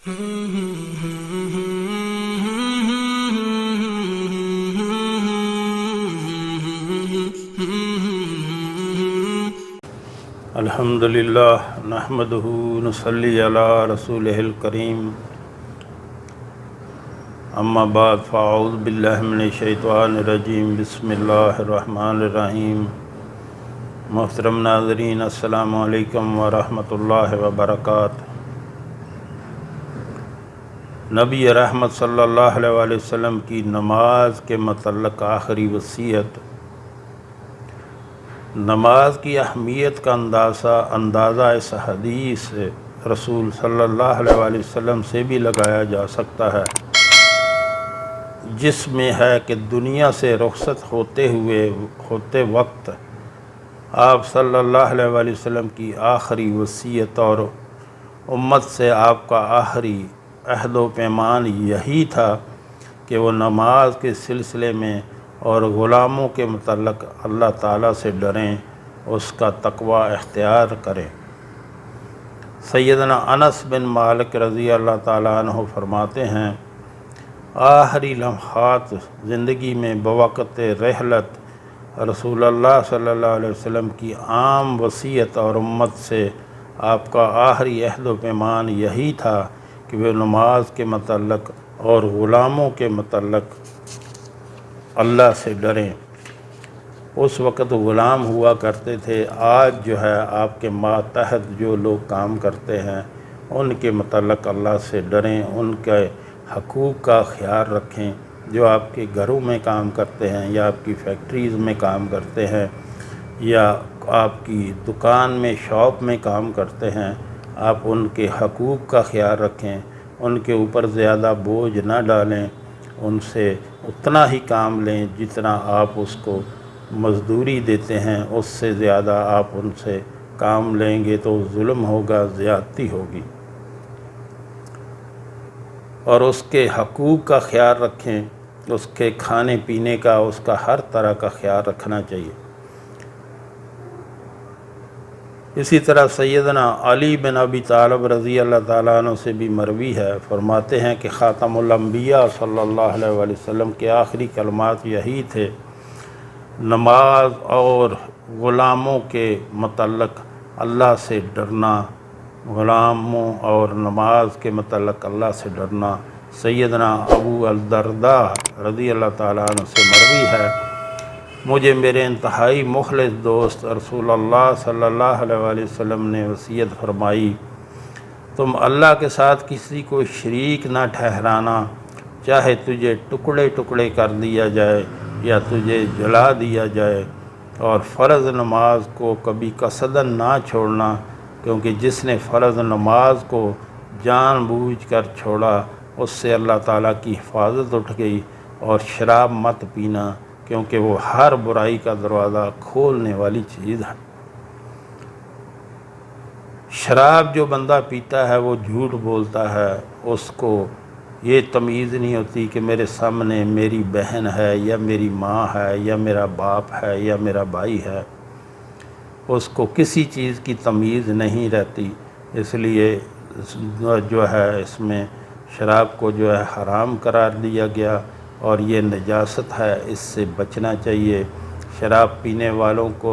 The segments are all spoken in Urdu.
الحمدللہ نحمدہ نصلی علی رسولہ الکریم اما بعد فاعوذ باللہ من الشیطان الرجیم بسم اللہ الرحمن الرحیم محترم ناظرین السلام علیکم ورحمۃ اللہ وبرکاتہ۔ نبی رحمت صلی اللہ علیہ وآلہ وسلم کی نماز کے متعلق آخری وصیت۔ نماز کی اہمیت کا اندازہ اس حدیث رسول صلی اللہ علیہ وآلہ وسلم سے بھی لگایا جا سکتا ہے، جس میں ہے کہ دنیا سے رخصت ہوتے وقت آپ صلی اللہ علیہ وآلہ وسلم کی آخری وصیت اور امت سے آپ کا آخری عہد و پیمان یہی تھا کہ وہ نماز کے سلسلے میں اور غلاموں کے متعلق اللہ تعالیٰ سے ڈریں، اس کا تقوی اختیار کریں۔ سیدنا انس بن مالک رضی اللہ تعالیٰ عنہ فرماتے ہیں، آخری لمحات زندگی میں بوقت رحلت رسول اللہ صلی اللہ علیہ وسلم کی عام وصیت اور امت سے آپ کا آخری عہد و پیمان یہی تھا کہ وہ نماز کے متعلق اور غلاموں کے متعلق اللہ سے ڈریں۔ اس وقت غلام ہوا کرتے تھے، آج جو ہے آپ کے ماتحت جو لوگ کام کرتے ہیں ان کے متعلق اللہ سے ڈریں، ان کے حقوق کا خیال رکھیں۔ جو آپ کے گھروں میں کام کرتے ہیں یا آپ کی فیکٹریز میں کام کرتے ہیں یا آپ کی دکان میں شاپ میں کام کرتے ہیں، آپ ان کے حقوق کا خیال رکھیں، ان کے اوپر زیادہ بوجھ نہ ڈالیں، ان سے اتنا ہی کام لیں جتنا آپ اس کو مزدوری دیتے ہیں، اس سے زیادہ آپ ان سے کام لیں گے تو ظلم ہوگا، زیادتی ہوگی۔ اور اس کے حقوق کا خیال رکھیں، اس کے کھانے پینے کا، اس کا ہر طرح کا خیال رکھنا چاہیے۔ اسی طرح سیدنا علی بن ابی طالب رضی اللہ تعالیٰ عنہ سے بھی مروی ہے، فرماتے ہیں کہ خاتم الانبیاء صلی اللہ علیہ وآلہ وسلم کے آخری کلمات یہی تھے، نماز اور غلاموں کے متعلق اللہ سے ڈرنا، غلاموں اور نماز کے متعلق اللہ سے ڈرنا۔ سیدنا ابو الدرداء رضی اللہ تعالیٰ عنہ سے مروی ہے، مجھے میرے انتہائی مخلص دوست رسول اللہ صلی اللہ علیہ وآلہ وسلم نے وصیت فرمائی، تم اللہ کے ساتھ کسی کو شریک نہ ٹھہرانا، چاہے تجھے ٹکڑے ٹکڑے کر دیا جائے یا تجھے جلا دیا جائے، اور فرض نماز کو کبھی قصداً نہ چھوڑنا، کیونکہ جس نے فرض نماز کو جان بوجھ کر چھوڑا اس سے اللہ تعالیٰ کی حفاظت اٹھ گئی۔ اور شراب مت پینا، کیونکہ وہ ہر برائی کا دروازہ کھولنے والی چیز ہے۔ شراب جو بندہ پیتا ہے وہ جھوٹ بولتا ہے، اس کو یہ تمیز نہیں ہوتی کہ میرے سامنے میری بہن ہے یا میری ماں ہے یا میرا باپ ہے یا میرا بھائی ہے، اس کو کسی چیز کی تمیز نہیں رہتی۔ اس لیے جو ہے اس میں شراب کو جو ہے حرام قرار دیا گیا، اور یہ نجاست ہے، اس سے بچنا چاہیے۔ شراب پینے والوں کو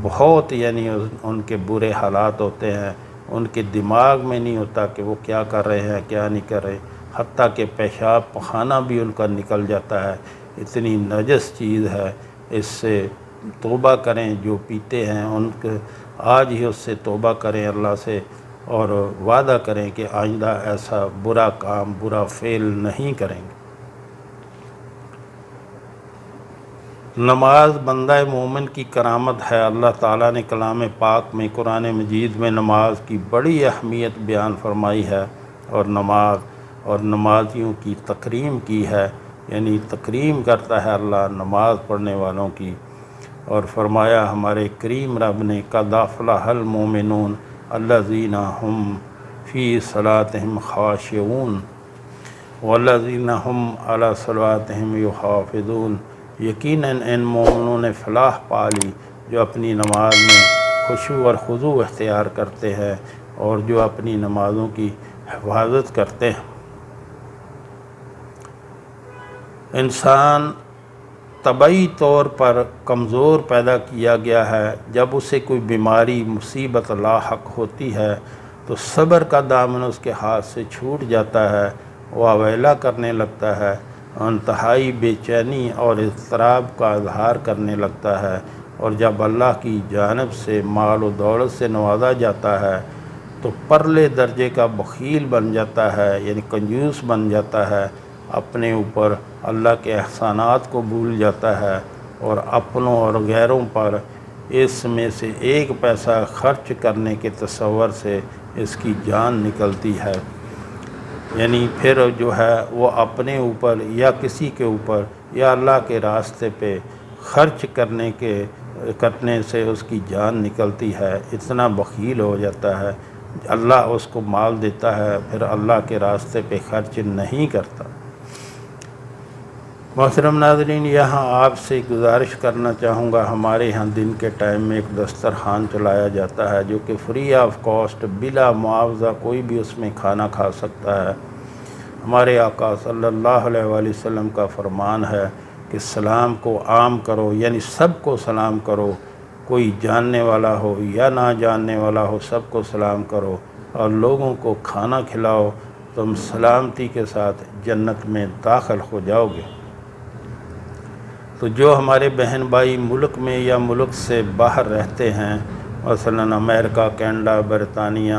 بہت ان کے برے حالات ہوتے ہیں، ان کے دماغ میں نہیں ہوتا کہ وہ کیا کر رہے ہیں کیا نہیں کر رہے، حتیٰ کہ پیشاب پخانہ بھی ان کا نکل جاتا ہے، اتنی نجس چیز ہے۔ اس سے توبہ کریں، جو پیتے ہیں ان کے آج ہی اس سے توبہ کریں اللہ سے، اور وعدہ کریں کہ آئندہ ایسا برا کام، برا فعل نہیں کریں گے۔ نماز بندہ مومن کی کرامت ہے۔ اللہ تعالیٰ نے کلام پاک میں، قرآن مجید میں نماز کی بڑی اہمیت بیان فرمائی ہے، اور نمازیوں کی تکریم کی ہے، یعنی تکریم کرتا ہے اللہ نماز پڑھنے والوں کی۔ اور فرمایا ہمارے کریم رب نے، قد افلح المؤمنون الذین هم فی صلاتہم خاشعون والذین هم علی صلواتہم یحافظون، یقیناً ان مومنوں نے فلاح پا لی جو اپنی نماز میں خشوع اور خضوع اختیار کرتے ہیں، اور جو اپنی نمازوں کی حفاظت کرتے ہیں۔ انسان طبعی طور پر کمزور پیدا کیا گیا ہے، جب اسے کوئی بیماری مصیبت لاحق ہوتی ہے تو صبر کا دامن اس کے ہاتھ سے چھوٹ جاتا ہے، وہ اویلا کرنے لگتا ہے، انتہائی بے چینی اور اضطراب کا اظہار کرنے لگتا ہے، اور جب اللہ کی جانب سے مال و دولت سے نوازا جاتا ہے تو پرلے درجے کا بخیل بن جاتا ہے، یعنی کنجوس بن جاتا ہے، اپنے اوپر اللہ کے احسانات کو بھول جاتا ہے، اور اپنوں اور غیروں پر اس میں سے ایک پیسہ خرچ کرنے کے تصور سے اس کی جان نکلتی ہے۔ یعنی پھر جو ہے وہ اپنے اوپر یا کسی کے اوپر یا اللہ کے راستے پہ خرچ کرنے سے اس کی جان نکلتی ہے، اتنا بخیل ہو جاتا ہے۔ اللہ اس کو مال دیتا ہے، پھر اللہ کے راستے پہ خرچ نہیں کرتا۔ محترم ناظرین، یہاں آپ سے گزارش کرنا چاہوں گا، ہمارے یہاں دن کے ٹائم میں ایک دسترخوان چلایا جاتا ہے جو کہ فری آف کاسٹ، بلا معاوضہ کوئی بھی اس میں کھانا کھا سکتا ہے۔ ہمارے آقا صلی اللہ علیہ وآلہ وسلم کا فرمان ہے کہ سلام کو عام کرو، یعنی سب کو سلام کرو، کوئی جاننے والا ہو یا نہ جاننے والا ہو، سب کو سلام کرو اور لوگوں کو کھانا کھلاؤ، تم سلامتی کے ساتھ جنت میں داخل ہو جاؤ گے۔ تو جو ہمارے بہن بھائی ملک میں یا ملک سے باہر رہتے ہیں، مثلاً امریکہ، کینیڈا، برطانیہ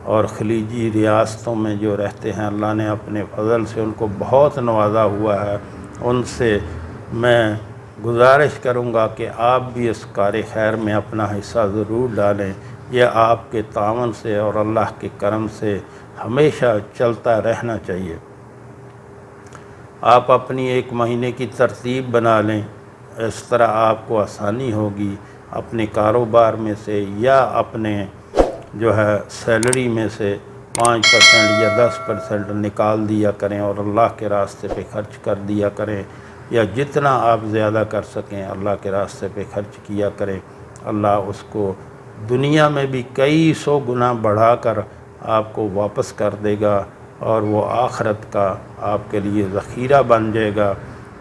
اور خلیجی ریاستوں میں جو رہتے ہیں، اللہ نے اپنے فضل سے ان کو بہت نوازا ہوا ہے، ان سے میں گزارش کروں گا کہ آپ بھی اس کار خیر میں اپنا حصہ ضرور ڈالیں۔ یہ آپ کے تعاون سے اور اللہ کے کرم سے ہمیشہ چلتا رہنا چاہیے۔ آپ اپنی ایک مہینے کی ترتیب بنا لیں، اس طرح آپ کو آسانی ہوگی۔ اپنے کاروبار میں سے یا اپنے جو ہے سیلری میں سے 5% یا 10% نکال دیا کریں اور اللہ کے راستے پہ خرچ کر دیا کریں، یا جتنا آپ زیادہ کر سکیں اللہ کے راستے پہ خرچ کیا کریں۔ اللہ اس کو دنیا میں بھی کئی 100 گنا بڑھا کر آپ کو واپس کر دے گا، اور وہ آخرت کا آپ کے لیے ذخیرہ بن جائے گا۔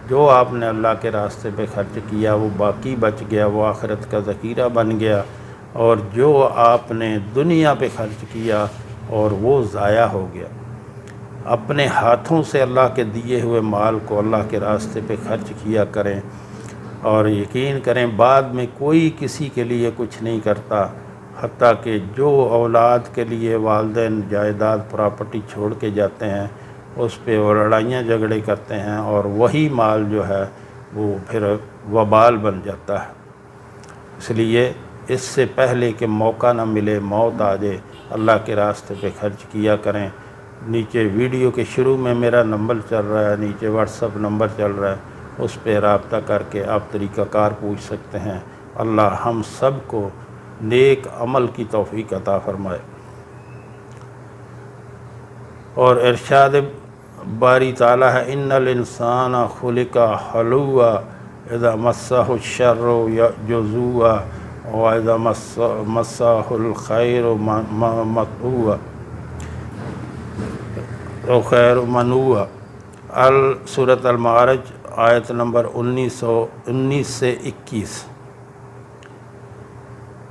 جو آپ نے اللہ کے راستے پہ خرچ کیا وہ باقی بچ گیا، وہ آخرت کا ذخیرہ بن گیا، اور جو آپ نے دنیا پہ خرچ کیا اور وہ ضائع ہو گیا۔ اپنے ہاتھوں سے اللہ کے دیے ہوئے مال کو اللہ کے راستے پہ خرچ کیا کریں، اور یقین کریں بعد میں کوئی کسی کے لیے کچھ نہیں کرتا، حتیٰ کہ جو اولاد کے لیے والدین جائیداد پراپرٹی چھوڑ کے جاتے ہیں اس پہ وہ لڑائیاں جھگڑے کرتے ہیں، اور وہی مال جو ہے وہ پھر وبال بن جاتا ہے۔ اس لیے اس سے پہلے کہ موقع نہ ملے، موت آ جائے، اللہ کے راستے پہ خرچ کیا کریں۔ نیچے ویڈیو کے شروع میں میرا نمبر چل رہا ہے، نیچے واٹس ایپ نمبر چل رہا ہے، اس پہ رابطہ کر کے آپ طریقہ کار پوچھ سکتے ہیں۔ اللہ ہم سب کو نیک عمل کی توفیق عطا فرمائے۔ اور ارشاد باری تعالیٰ ہے، ان الانسان خلق حلوعا اذا مسہ الشر جزوعا واذا مسہ الخیر منوعا خیر منوعا۔ سورۃ المعارج آیت نمبر 19 سے 21۔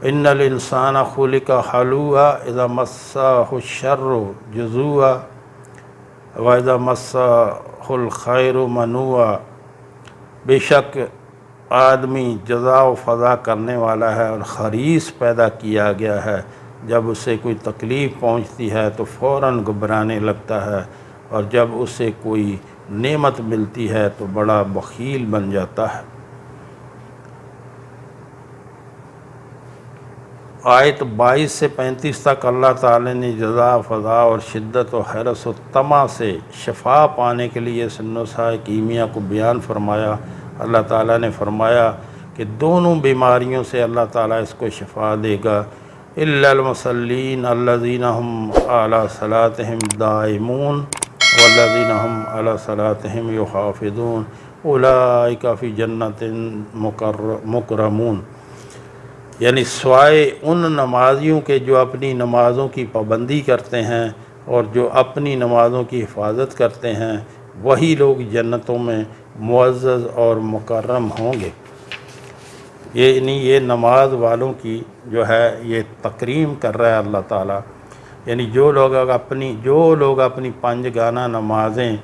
ان الانسان خلق حلوعا اذا مسہ الشر جزوعا واذا مسہ الخیر منوعا۔ بے شک آدمی جزا و فضا کرنے والا ہے اور خریص پیدا کیا گیا ہے، جب اسے کوئی تکلیف پہنچتی ہے تو فوراً گھبرانے لگتا ہے، اور جب اسے کوئی نعمت ملتی ہے تو بڑا بخیل بن جاتا ہے۔ آیت 22 سے 35 تک اللہ تعالی نے جزا فضا اور شدت و حرص و طمع سے شفا پانے کے لیے نسخہ کیمیا کو بیان فرمایا۔ اللہ تعالیٰ نے فرمایا کہ دونوں بیماریوں سے اللہ تعالیٰ اس کو شفا دے گا۔ الا المصلین الذین هم علی صلاتہم دائمون والذین هم علی صلاتہم یحافظون اولئک فی جنات مکرمون۔ یعنی سوائے ان نمازیوں کے جو اپنی نمازوں کی پابندی کرتے ہیں، اور جو اپنی نمازوں کی حفاظت کرتے ہیں وہی لوگ جنتوں میں معزز اور مکرم ہوں گے۔ یہ نماز والوں کی جو ہے یہ تکریم کر رہا ہے اللہ تعالیٰ، یعنی جو لوگ اپنی 5 گانہ نمازیں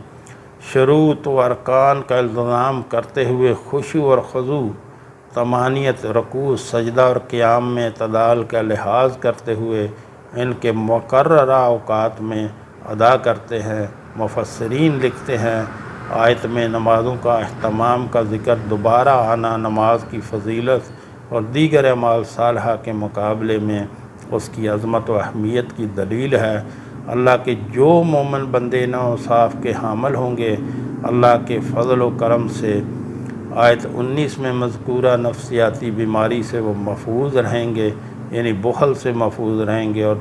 شروط و ارکان کا التزام کرتے ہوئے خشوع اور خضوع، طمانینت، رکوع، سجدہ اور قیام میں اعتدال کا لحاظ کرتے ہوئے ان کے مقررہ اوقات میں ادا کرتے ہیں۔ مفسرین لکھتے ہیں آیت میں نمازوں کا اہتمام کا ذکر دوبارہ آنا نماز کی فضیلت اور دیگر اعمال صالحہ کے مقابلے میں اس کی عظمت و اہمیت کی دلیل ہے۔ اللہ کے جو مومن بندے نو انصاف کے حامل ہوں گے اللہ کے فضل و کرم سے آیت 19 میں مذکورہ نفسیاتی بیماری سے وہ محفوظ رہیں گے، یعنی بخل سے محفوظ رہیں گے، اور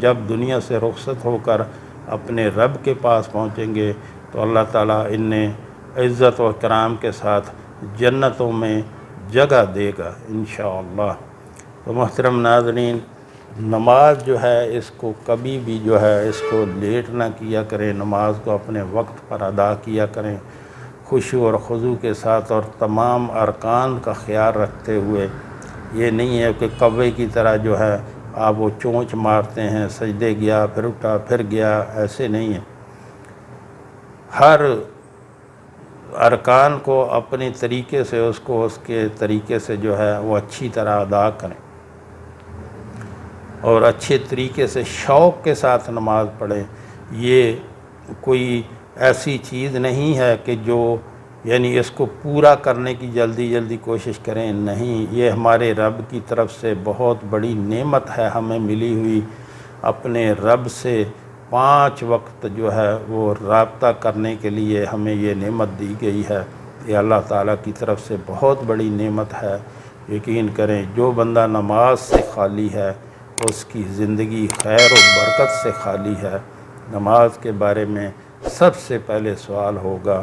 جب دنیا سے رخصت ہو کر اپنے رب کے پاس پہنچیں گے تو اللہ تعالیٰ انہیں عزت و اکرام کے ساتھ جنتوں میں جگہ دے گا انشاءاللہ۔ تو محترم ناظرین، نماز جو ہے اس کو کبھی بھی جو ہے اس کو لیٹ نہ کیا کریں، نماز کو اپنے وقت پر ادا کیا کریں خشوع اور خضوع کے ساتھ اور تمام ارکان کا خیال رکھتے ہوئے۔ یہ نہیں ہے کہ کوے کی طرح جو ہے آپ وہ چونچ مارتے ہیں، سجدے گیا پھر اٹھا پھر گیا، ایسے نہیں ہے۔ ہر ارکان کو اپنے طریقے سے اس کے طریقے سے جو ہے وہ اچھی طرح ادا کریں اور اچھے طریقے سے شوق کے ساتھ نماز پڑھیں۔ یہ کوئی ایسی چیز نہیں ہے کہ جو یعنی اس کو پورا کرنے کی جلدی کوشش کریں، نہیں، یہ ہمارے رب کی طرف سے بہت بڑی نعمت ہے ہمیں ملی ہوئی۔ اپنے رب سے 5 وقت جو ہے وہ رابطہ کرنے کے لیے ہمیں یہ نعمت دی گئی ہے، یہ اللہ تعالیٰ کی طرف سے بہت بڑی نعمت ہے۔ یقین کریں جو بندہ نماز سے خالی ہے اس کی زندگی خیر و برکت سے خالی ہے۔ نماز کے بارے میں سب سے پہلے سوال ہوگا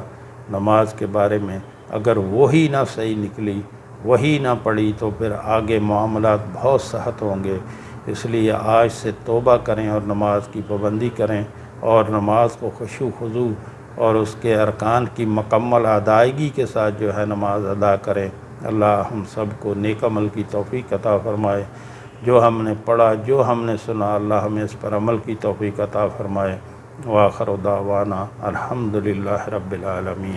نماز کے بارے میں، اگر وہی نہ صحیح نکلی، وہی نہ پڑھی تو پھر آگے معاملات بہت سخت ہوں گے۔ اس لیے آج سے توبہ کریں اور نماز کی پابندی کریں اور نماز کو خشوع خضوع اور اس کے ارکان کی مکمل ادائیگی کے ساتھ جو ہے نماز ادا کریں۔ اللہ ہم سب کو نیک عمل کی توفیق عطا فرمائے۔ جو ہم نے پڑھا، جو ہم نے سنا، اللہ ہمیں اس پر عمل کی توفیق عطا فرمائے۔ وآخر دعوانا الحمدللہ رب العالمین۔